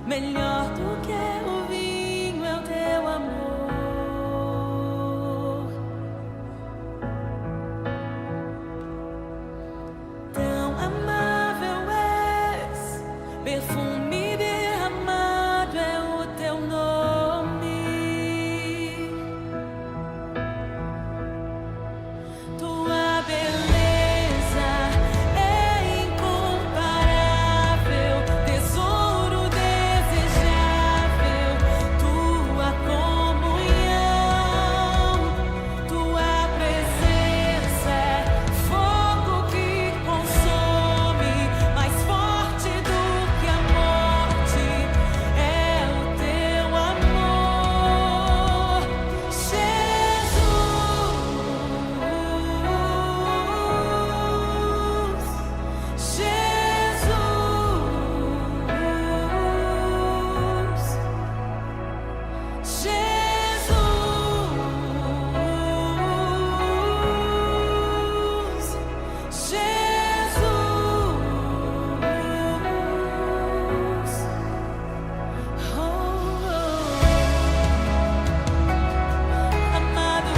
melhor do que o vinho é o teu amor. Tão amável és, perfume derramado é o teu nome. Tua beleza é incomparável, tesouro desejável, tua comunhão, tua presença é fogo que consome, mais forte do que a morte é o teu amor, amado,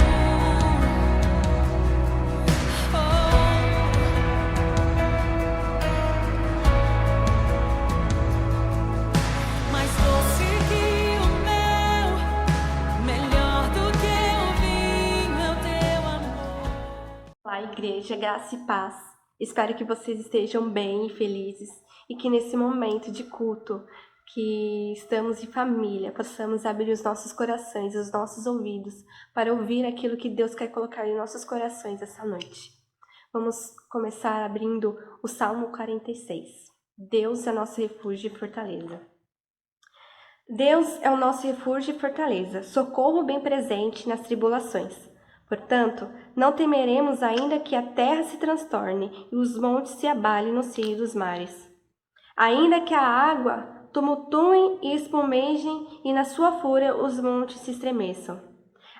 mais doce que o mel, melhor do que o vinho é o teu amor. Olá, igreja, graça e paz. Espero que vocês estejam bem e felizes e que nesse momento de culto, que estamos em família, possamos abrir os nossos corações, os nossos ouvidos para ouvir aquilo que Deus quer colocar em nossos corações essa noite. Vamos começar abrindo o Salmo 46. Deus é nosso refúgio e fortaleza. Deus é o nosso refúgio e fortaleza, socorro bem presente nas tribulações. Portanto, não temeremos ainda que a terra se transtorne e os montes se abalem no seio dos mares. Ainda que a água tumultue e espumejem e na sua fúria os montes se estremeçam.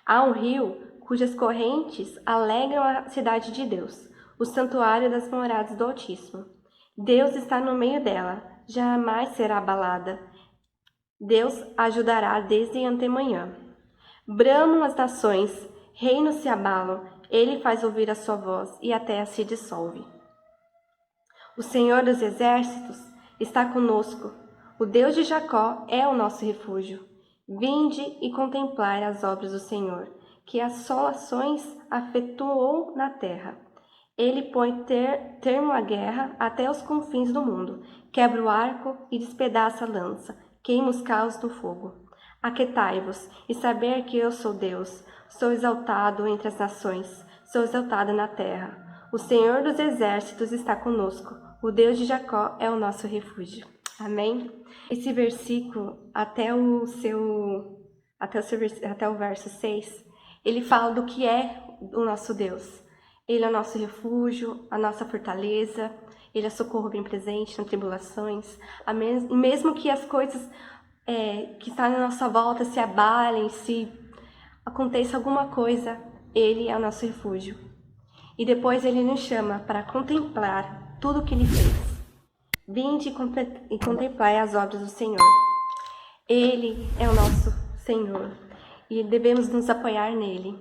Há um rio cujas correntes alegram a cidade de Deus, o santuário das moradas do Altíssimo. Deus está no meio dela, jamais será abalada. Deus ajudará desde antemanhã. Bramam as nações, reinos se abalam, ele faz ouvir a sua voz e a terra se dissolve. O Senhor dos exércitos está conosco, o Deus de Jacó é o nosso refúgio. Vinde e contemplai as obras do Senhor, que assolações afetuou na terra. Ele põe termo à guerra até os confins do mundo, quebra o arco e despedaça a lança, queima os carros no fogo. Aquetai-vos e saber que eu sou Deus, sou exaltado entre as nações, sou exaltado na terra. O Senhor dos exércitos está conosco, o Deus de Jacó é o nosso refúgio. Amém? Esse versículo, até o verso 6, ele fala do que é o nosso Deus. Ele é o nosso refúgio, a nossa fortaleza, ele é socorro bem presente nas tribulações. Mesmo que as coisas que estão na nossa volta se abalem, se aconteça alguma coisa, ele é o nosso refúgio. E depois ele nos chama para contemplar tudo o que ele fez. Vinde e contemplai as obras do Senhor. Ele é o nosso Senhor e devemos nos apoiar nele.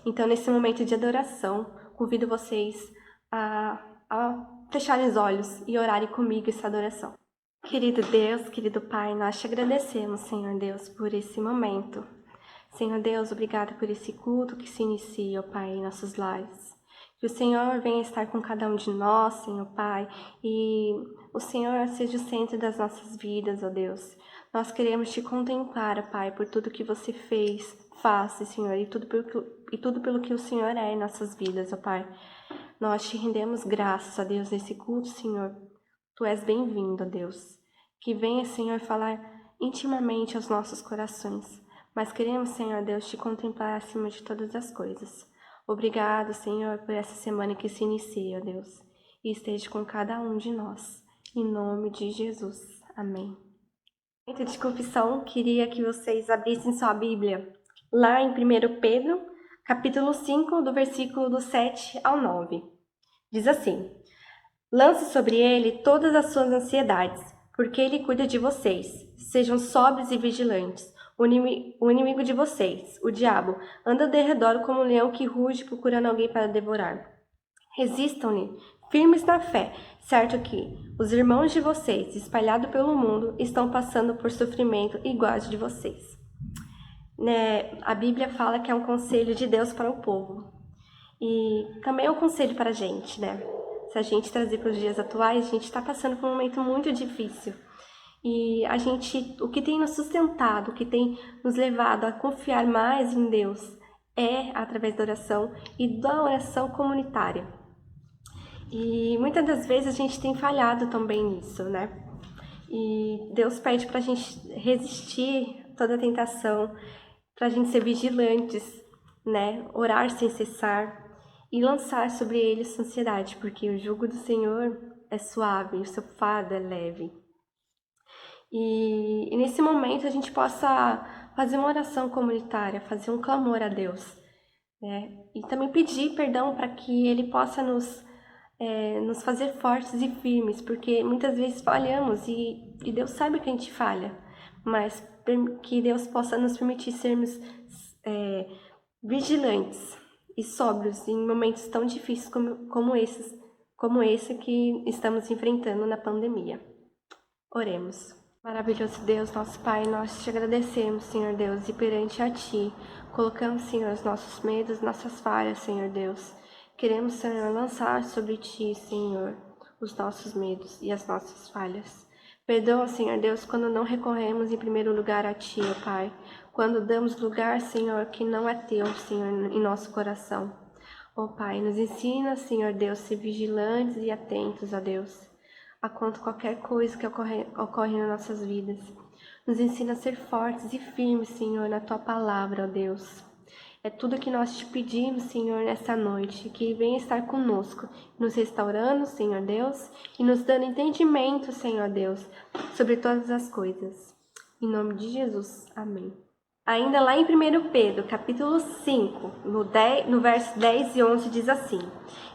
Então, nesse momento de adoração, convido vocês a fecharem os olhos e orarem comigo essa adoração. Querido Deus, querido Pai, nós te agradecemos, Senhor Deus, por esse momento. Senhor Deus, obrigado por esse culto que se inicia, ó Pai, em nossos lares. Que o Senhor venha estar com cada um de nós, Senhor Pai, e o Senhor seja o centro das nossas vidas, ó Deus. Nós queremos te contemplar, ó Pai, por tudo que você fez, faz, Senhor, e tudo pelo que o Senhor é em nossas vidas, ó Pai. Nós te rendemos graças, ó Deus, nesse culto, Senhor. Tu és bem-vindo, ó Deus. Que venha, Senhor, falar intimamente aos nossos corações. Mas queremos, Senhor Deus, te contemplar acima de todas as coisas. Obrigado, Senhor, por essa semana que se inicia, ó Deus. E esteja com cada um de nós. Em nome de Jesus. Amém. Momento de confissão, queria que vocês abrissem sua Bíblia lá em 1 Pedro, capítulo 5, do versículo do 7 ao 9. Diz assim: lance sobre ele todas as suas ansiedades, porque Ele cuida de vocês. Sejam sóbrios e vigilantes. O inimigo de vocês, o diabo, anda de redor como um leão que ruge procurando alguém para devorar. Resistam-lhe, firmes na fé, certo que os irmãos de vocês, espalhados pelo mundo, estão passando por sofrimento igual ao de vocês. A Bíblia fala que é um conselho de Deus para o povo. E também é um conselho para a gente, né? Se a gente trazer para os dias atuais, a gente está passando por um momento muito difícil. E o que tem nos sustentado, o que tem nos levado a confiar mais em Deus é através da oração e da oração comunitária. E muitas das vezes a gente tem falhado também nisso, né? E Deus pede para a gente resistir toda a tentação, para a gente ser vigilantes, né? Orar sem cessar e lançar sobre eles a ansiedade, porque o jugo do Senhor é suave, o seu fardo é leve. E nesse momento a gente possa fazer uma oração comunitária, fazer um clamor a Deus, né? E também pedir perdão para que Ele possa nos fazer fortes e firmes, porque muitas vezes falhamos e Deus sabe que a gente falha, mas que Deus possa nos permitir sermos vigilantes e sóbrios em momentos tão difíceis como esse que estamos enfrentando na pandemia. Oremos. Maravilhoso Deus, nosso Pai, nós te agradecemos, Senhor Deus, e perante a Ti, colocamos, Senhor, os nossos medos, nossas falhas, Senhor Deus. Queremos, Senhor, lançar sobre Ti, Senhor, os nossos medos e as nossas falhas. Perdoa, Senhor Deus, quando não recorremos em primeiro lugar a Ti, ó Pai, quando damos lugar, Senhor, que não é Teu, Senhor, em nosso coração. Ó Pai, nos ensina, Senhor Deus, a ser vigilantes e atentos a Deus, a quanto qualquer coisa que ocorre nas nossas vidas. Nos ensina a ser fortes e firmes, Senhor, na Tua palavra, ó Deus. É tudo que nós te pedimos, Senhor, nessa noite, que venha estar conosco, nos restaurando, Senhor Deus, e nos dando entendimento, Senhor Deus, sobre todas as coisas. Em nome de Jesus, amém. Ainda lá em 1 Pedro, capítulo 5, no verso 10 e 11, diz assim: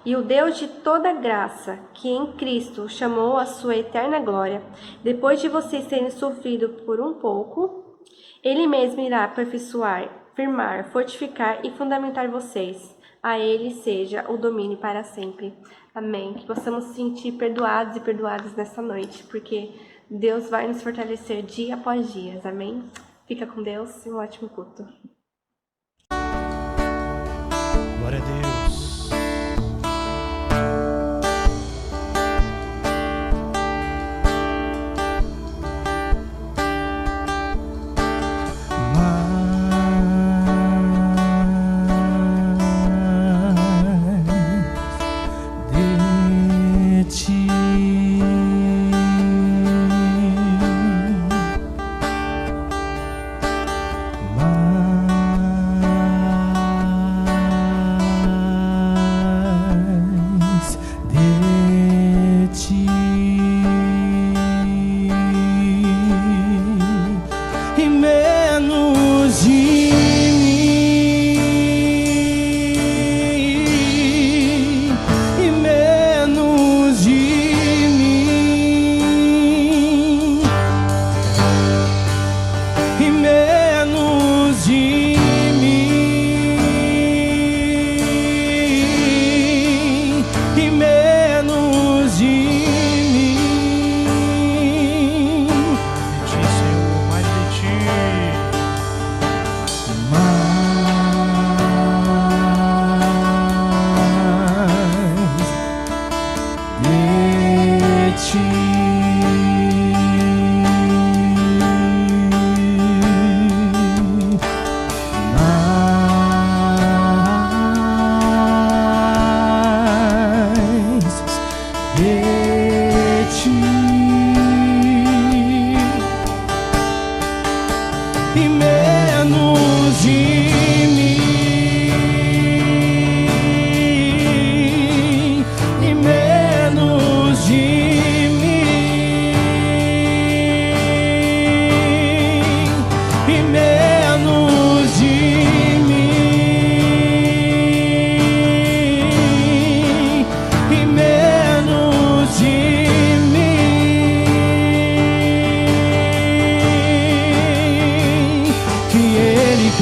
E o Deus de toda graça, que em Cristo chamou a sua eterna glória, depois de vocês terem sofrido por um pouco, Ele mesmo irá aperfeiçoar, firmar, fortificar e fundamentar vocês. A Ele seja o domínio para sempre. Amém. Que possamos se sentir perdoados e perdoadas nessa noite, porque Deus vai nos fortalecer dia após dia. Amém. Fica com Deus e um ótimo culto. Glória a Deus.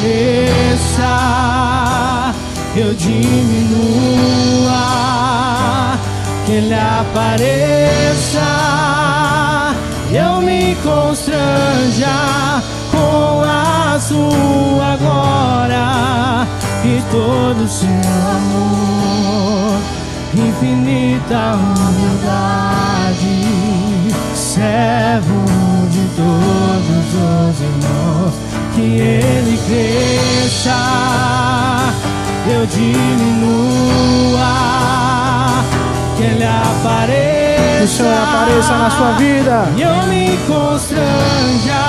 cresça, eu diminua, que Ele apareça, eu me constranja com a sua glória e todo o seu amor, infinita humildade, servo de todos os irmãos, que Ele cresça, eu diminua, que Ele apareça, que o Senhor apareça na sua vida, e eu me constranja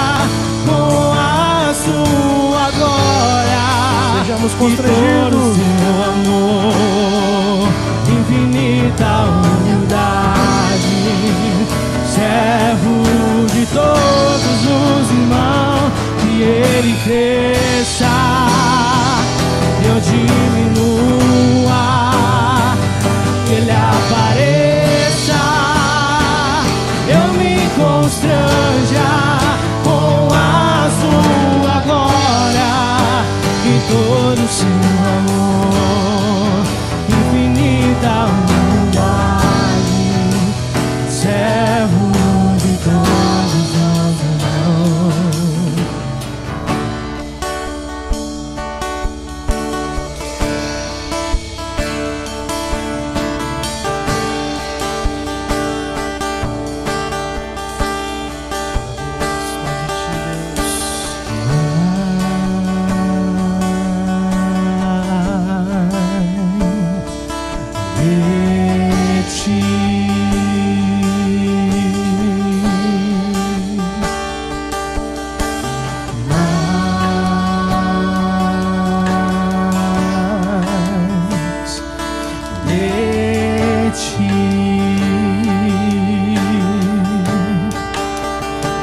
com a sua glória, sejamos e todo o constrangidos. seu amor, infinita humildade, servo de todos os irmãos, que Ele cresça, eu diminua, que Ele apareça, eu me constranja com a sua glória e todo o seu amor, infinita humildade, servo de todos os irmãos.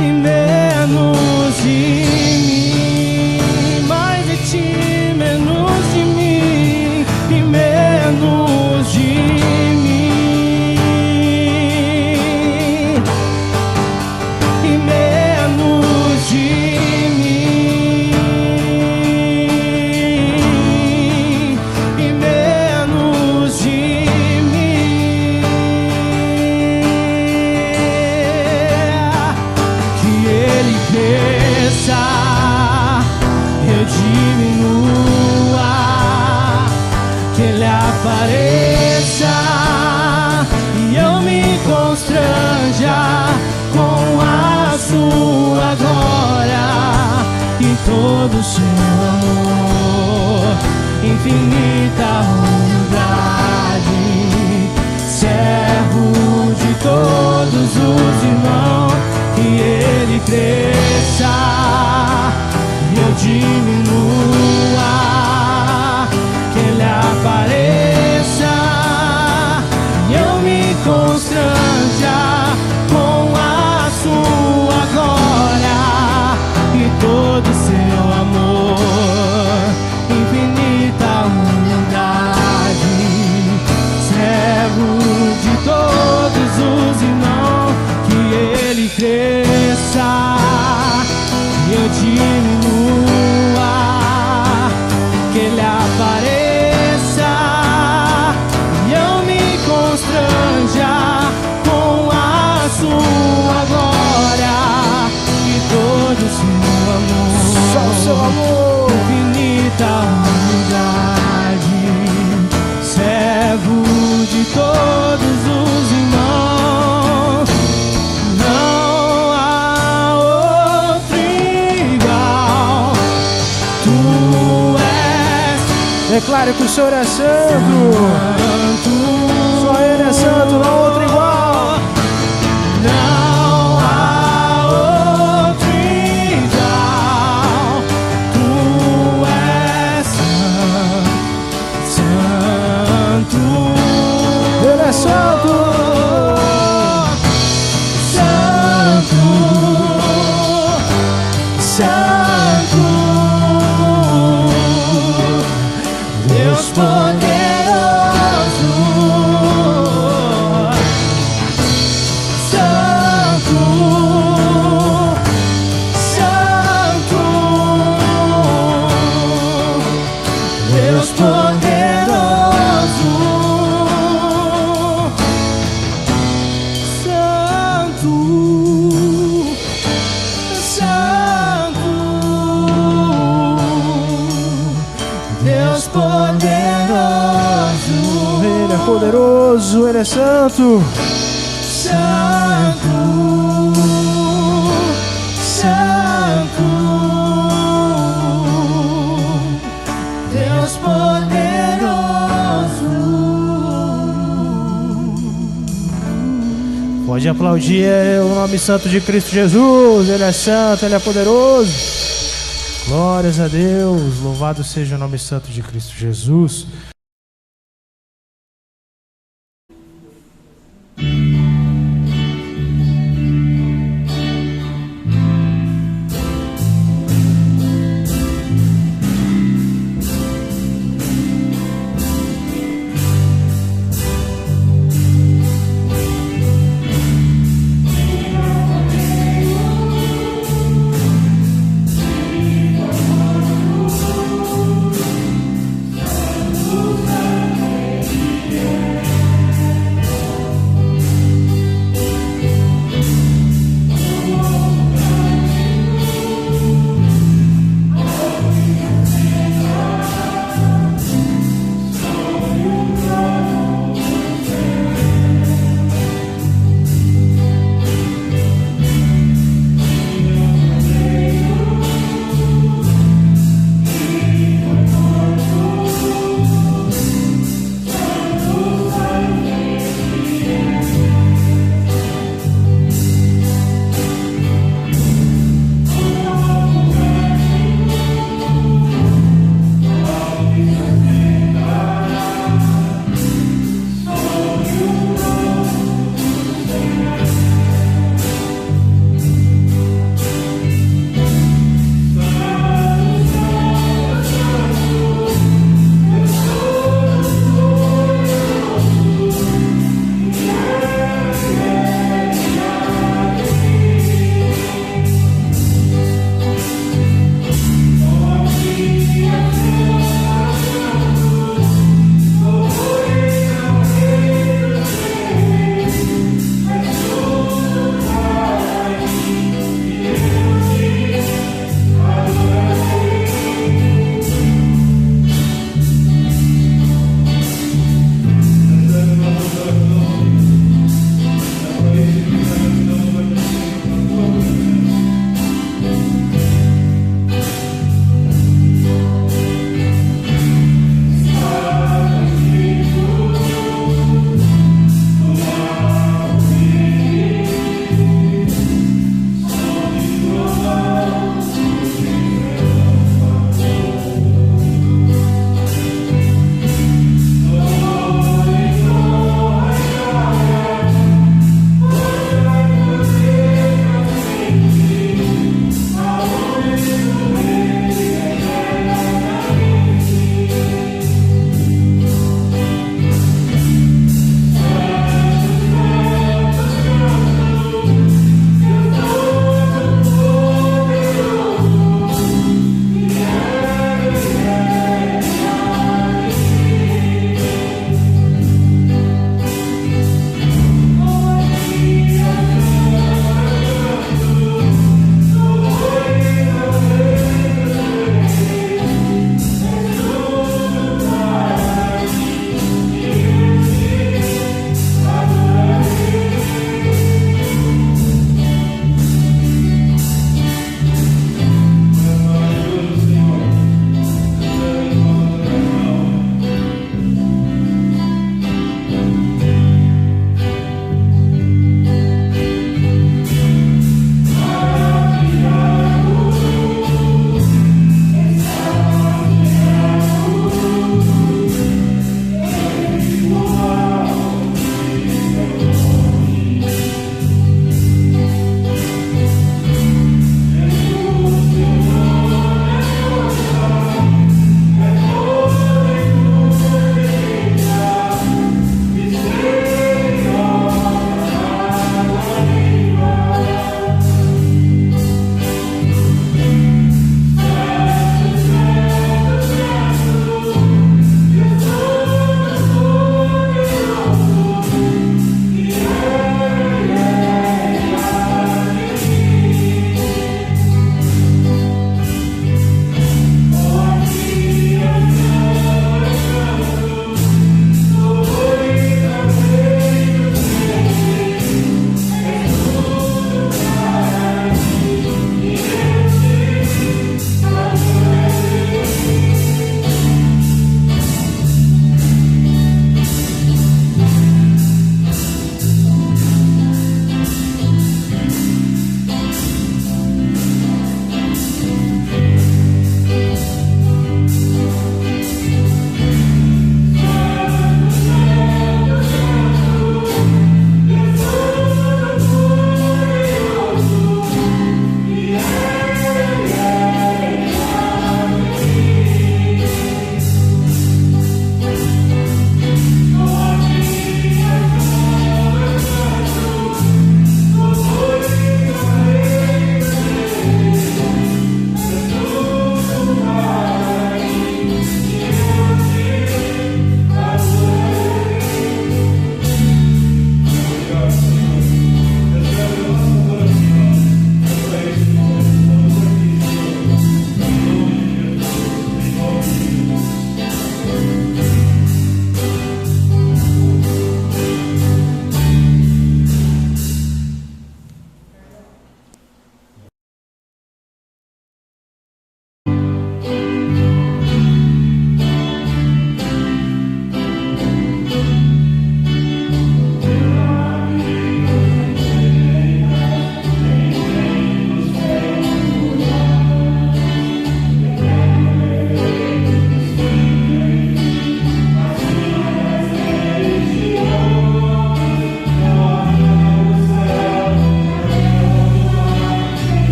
E menos de mim, mais de ti, menos de mim, e menos de mim, e menos de mim, e menos de mim, que Ele cresça, eu diminua, que Ele apareça, e eu me constranja com a sua glória e todo o seu amor, infinita humildade, servo de todos os irmãos, que Ele cresça, eu diminua, que Ele apareça, e eu me constranja com a sua glória e todo o seu amor, infinita humildade, servo de todos os irmãos, que Ele cresça, eu diminua, que Ele apareça, e eu me constranja com a sua glória e todo o seu amor, Só o seu amor, infinita humildade, servo de todos os irmãos, não há outro igual, tu és declare que o Senhor é santo, santo, só Ele é santo, não há outro igual. não há outro igual, tu és santo, Ele é santo, santo, santo, Deus poderoso, poderoso, Ele é poderoso, Ele é santo. Santo, Santo, Deus poderoso. Pode aplaudir o nome santo de Cristo Jesus. Ele é santo, Ele é poderoso. Glórias a Deus. Louvado seja o nome santo de Cristo Jesus.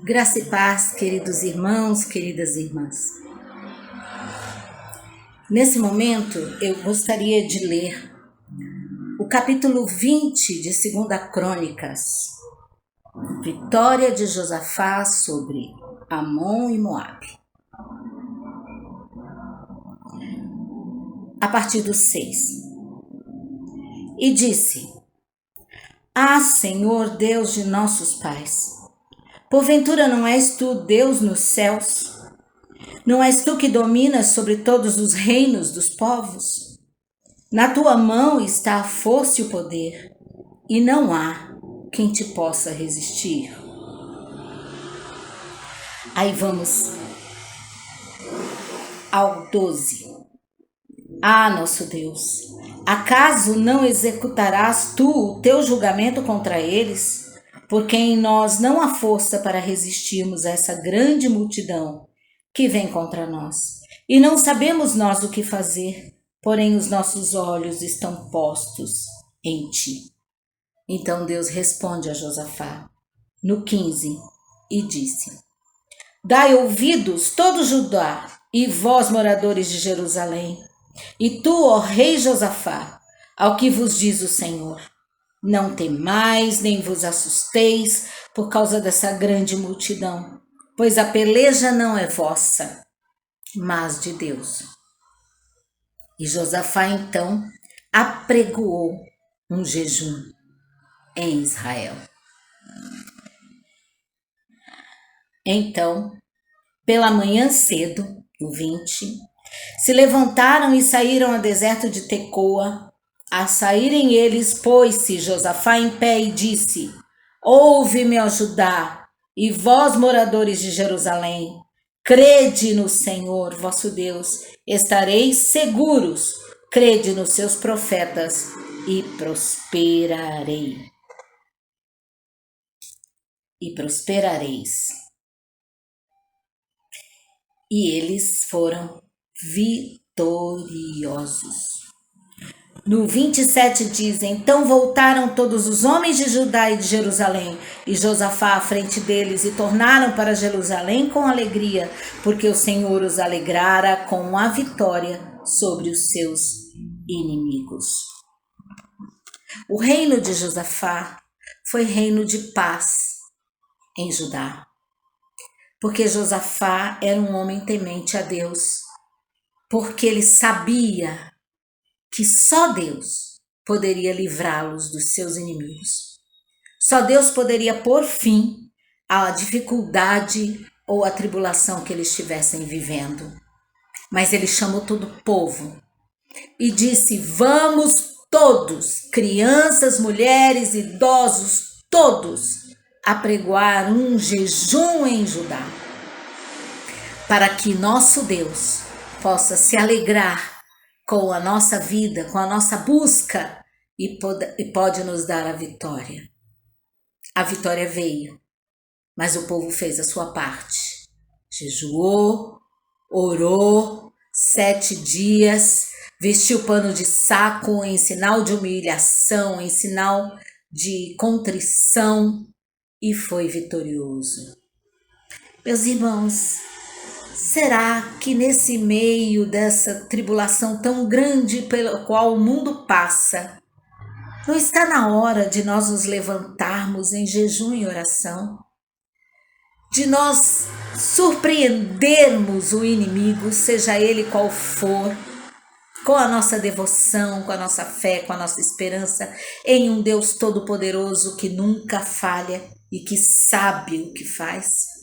Graça e paz, queridos irmãos, queridas irmãs. Nesse momento, eu gostaria de ler o capítulo 20 de 2 Crônicas, vitória de Josafá sobre Amon e Moabe. A partir do 6. E disse: Ah, Senhor Deus de nossos pais, porventura não és tu Deus nos céus? Não és tu que dominas sobre todos os reinos dos povos? Na tua mão está a força e o poder, e não há quem te possa resistir. Aí vamos ao 12. Ah, nosso Deus, acaso não executarás tu o teu julgamento contra eles? Porque em nós não há força para resistirmos a essa grande multidão que vem contra nós. E não sabemos nós o que fazer, porém os nossos olhos estão postos em ti. Então Deus responde a Josafá, no 15, e disse: Dai ouvidos, todo Judá, e vós, moradores de Jerusalém, e tu, ó rei Josafá, ao que vos diz o Senhor: Não temais, nem vos assusteis por causa dessa grande multidão, pois a peleja não é vossa, mas de Deus. E Josafá então apregoou um jejum em Israel. Então, pela manhã cedo, o 20, se levantaram e saíram ao deserto de Tecoa. A saírem eles, pôs-se Josafá em pé e disse: Ouve-me, ó Judá, e vós, moradores de Jerusalém, crede no Senhor vosso Deus, estareis seguros, crede nos seus profetas e prosperarei. E prosperareis. E eles foram vitoriosos. No 27 diz: Então voltaram todos os homens de Judá e de Jerusalém, e Josafá à frente deles, e tornaram para Jerusalém com alegria, porque o Senhor os alegrara com a vitória sobre os seus inimigos. O reino de Josafá foi reino de paz em Judá, porque Josafá era um homem temente a Deus, porque ele sabia que só Deus poderia livrá-los dos seus inimigos. Só Deus poderia pôr fim à dificuldade ou à tribulação que eles estivessem vivendo. Mas ele chamou todo o povo e disse: Vamos todos, crianças, mulheres, idosos, todos, apregoar um jejum em Judá, para que nosso Deus possa se alegrar com a nossa vida, com a nossa busca, e pode nos dar a vitória. A vitória veio, mas o povo fez a sua parte. Jejuou, orou 7 dias, vestiu pano de saco em sinal de humilhação, em sinal de contrição, e foi vitorioso. Meus irmãos, será que nesse meio dessa tribulação tão grande pela qual o mundo passa, não está na hora de nós nos levantarmos em jejum e oração? De nós surpreendermos o inimigo, seja ele qual for, com a nossa devoção, com a nossa fé, com a nossa esperança em um Deus todo-poderoso que nunca falha e que sabe o que faz?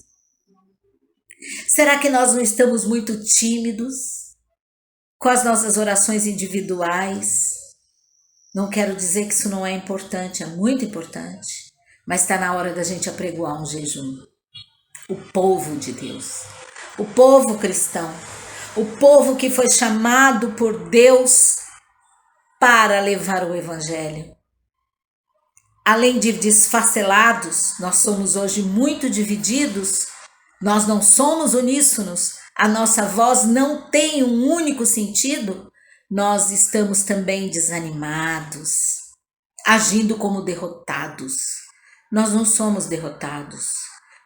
Será que nós não estamos muito tímidos com as nossas orações individuais? Não quero dizer que isso não é importante, é muito importante, mas está na hora da gente apregoar um jejum. O povo de Deus, o povo cristão, o povo que foi chamado por Deus para levar o evangelho. Além de desfacelados, nós somos hoje muito divididos. Nós não somos uníssonos, a nossa voz não tem um único sentido, nós estamos também desanimados, agindo como derrotados. Nós não somos derrotados,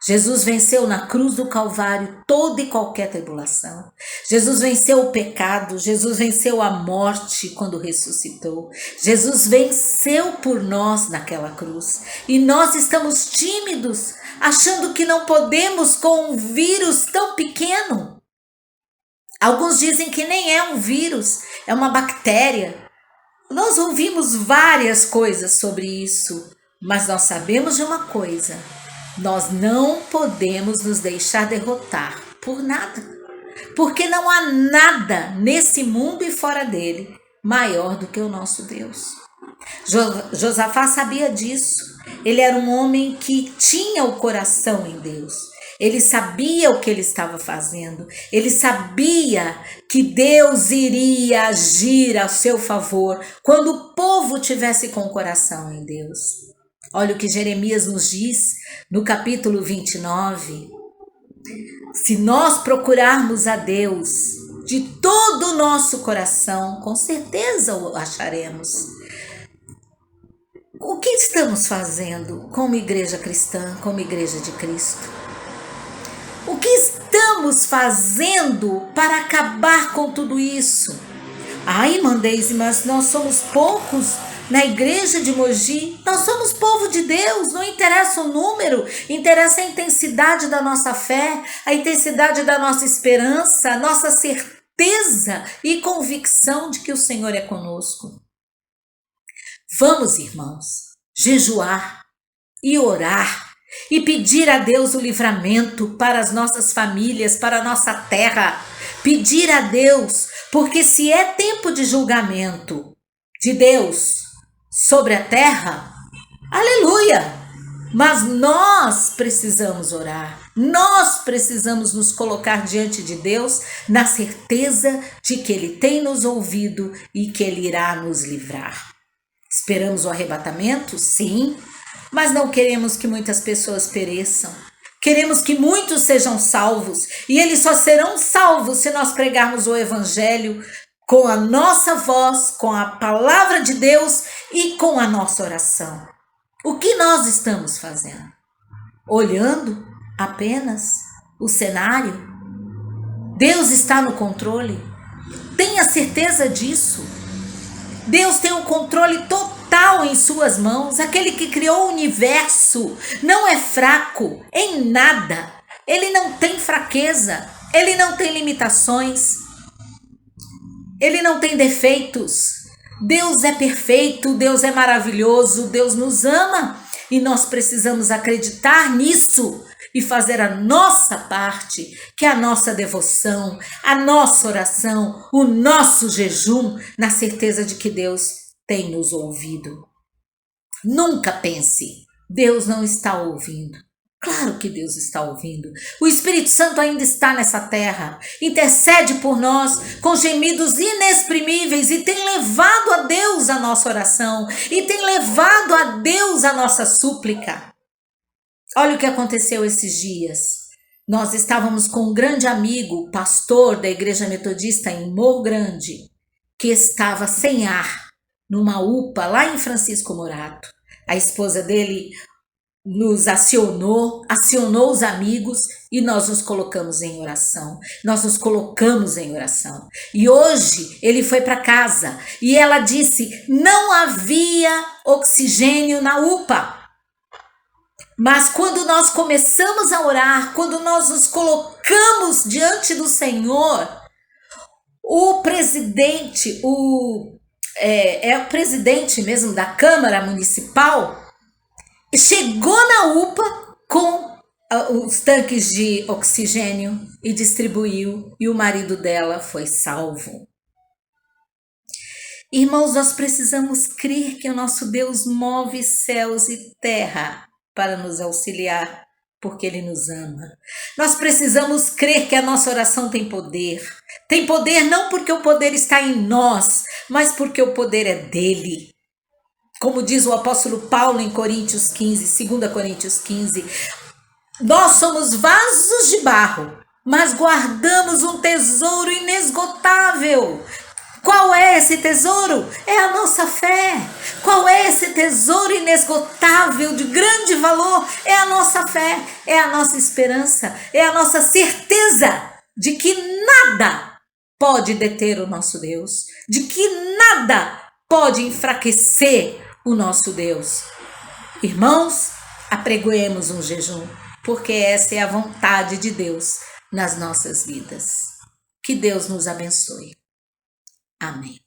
Jesus venceu na cruz do Calvário toda e qualquer tribulação. Jesus venceu o pecado, Jesus venceu a morte quando ressuscitou. Jesus venceu por nós naquela cruz. E nós estamos tímidos, achando que não podemos com um vírus tão pequeno. Alguns dizem que nem é um vírus, é uma bactéria. Nós ouvimos várias coisas sobre isso, mas nós sabemos de uma coisa: nós não podemos nos deixar derrotar por nada, porque não há nada nesse mundo e fora dele maior do que o nosso Deus. Josafá sabia disso. Ele era um homem que tinha o coração em Deus. Ele sabia o que ele estava fazendo. Ele sabia que Deus iria agir a seu favor quando o povo tivesse com o coração em Deus. Olha o que Jeremias nos diz no capítulo 29. Se nós procurarmos a Deus de todo o nosso coração, com certeza o acharemos. O que estamos fazendo como igreja cristã, como igreja de Cristo? O que estamos fazendo para acabar com tudo isso? Ai, irmã Deise, mas nós somos poucos na igreja de Mogi. Nós somos povo de Deus, não interessa o número, interessa a intensidade da nossa fé, a intensidade da nossa esperança, a nossa certeza e convicção de que o Senhor é conosco. Vamos, irmãos, jejuar e orar e pedir a Deus o livramento para as nossas famílias, para a nossa terra. Pedir a Deus, porque se é tempo de julgamento de Deus sobre a terra, aleluia! Mas nós precisamos orar, nós precisamos nos colocar diante de Deus na certeza de que Ele tem nos ouvido e que Ele irá nos livrar. Esperamos o arrebatamento? Sim, mas não queremos que muitas pessoas pereçam. Queremos que muitos sejam salvos, e eles só serão salvos se nós pregarmos o evangelho com a nossa voz, com a palavra de Deus e com a nossa oração. O que nós estamos fazendo? Olhando apenas o cenário? Deus está no controle. Tenha certeza disso. Deus tem um controle total em suas mãos. Aquele que criou o universo não é fraco em nada. Ele não tem fraqueza. Ele não tem limitações. Ele não tem defeitos. Deus é perfeito, Deus é maravilhoso, Deus nos ama e nós precisamos acreditar nisso e fazer a nossa parte, que é a nossa devoção, a nossa oração, o nosso jejum, na certeza de que Deus tem nos ouvido. Nunca pense, Deus não está ouvindo. Claro que Deus está ouvindo. O Espírito Santo ainda está nessa terra, intercede por nós com gemidos inexprimíveis e tem levado a Deus a nossa oração e tem levado a Deus a nossa súplica. Olha o que aconteceu esses dias. Nós estávamos com um grande amigo, pastor da Igreja Metodista em Morro Grande, que estava sem ar, numa UPA lá em Francisco Morato. A esposa dele nos acionou os amigos e nós nos colocamos em oração. Nós nos colocamos em oração. E hoje ele foi para casa e ela disse: não havia oxigênio na UPA. Mas quando nós começamos a orar, quando nós nos colocamos diante do Senhor, o presidente, o presidente mesmo da Câmara Municipal, chegou na UPA com os tanques de oxigênio e distribuiu, e o marido dela foi salvo. Irmãos, nós precisamos crer que o nosso Deus move céus e terra para nos auxiliar, porque Ele nos ama. Nós precisamos crer que a nossa oração tem poder. Tem poder não porque o poder está em nós, mas porque o poder é dEle. Como diz o apóstolo Paulo em Coríntios 15, 2 Coríntios 15, nós somos vasos de barro, mas guardamos um tesouro inesgotável Qual é esse tesouro? É a nossa fé. Qual é esse tesouro inesgotável de grande valor? É a nossa fé, é a nossa esperança, é a nossa certeza de que nada pode deter o nosso Deus, de que nada pode enfraquecer o nosso Deus. Irmãos, apregoemos um jejum, porque essa é a vontade de Deus nas nossas vidas. Que Deus nos abençoe. Amém.